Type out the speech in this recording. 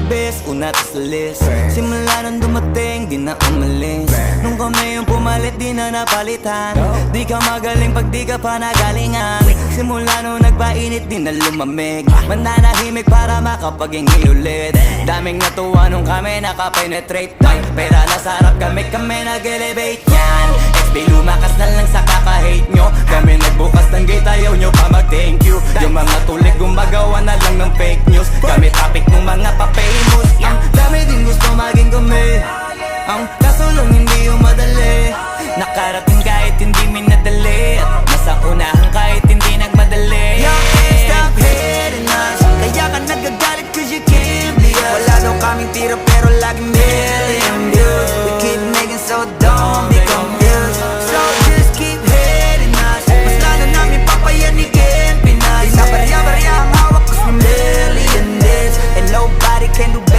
best, una to sa list. Simula nung dumating, di na umalis. Nung kami yung pumalit, di na napalitan. Di ka magaling pag di ka pa nagalingan. Simula nung nagpainit, di na lumamig. Mananahimik para makapaghingi ulit. Daming natuwa nung kami nakapenetrate. Pera na sarap kami nag-elevate yan. XB lumakas na lang sa kaka-hate nyo. Kami nagbukas ng gate, ayaw nyo pa mag-thank you. Yung mga tulig gumagawa na lang ng fake news. Kami topic ng mga pa-famous. Ang dami din gusto maging kami. Ang kaso lang hindi yung madali. Nakarating kahit hindi minadali. At nasa unahan kahit hindi nagmadali. Stop hating us. Kaya ka nagagalit cause you can't be us. Wala daw kaming tira pero laging million views. We keep making so don't be confused. So just keep hating us. Mas lalo namin papayanigin Pinas. Sa barya-barya ang hawak cause we're million this. And nobody can do better.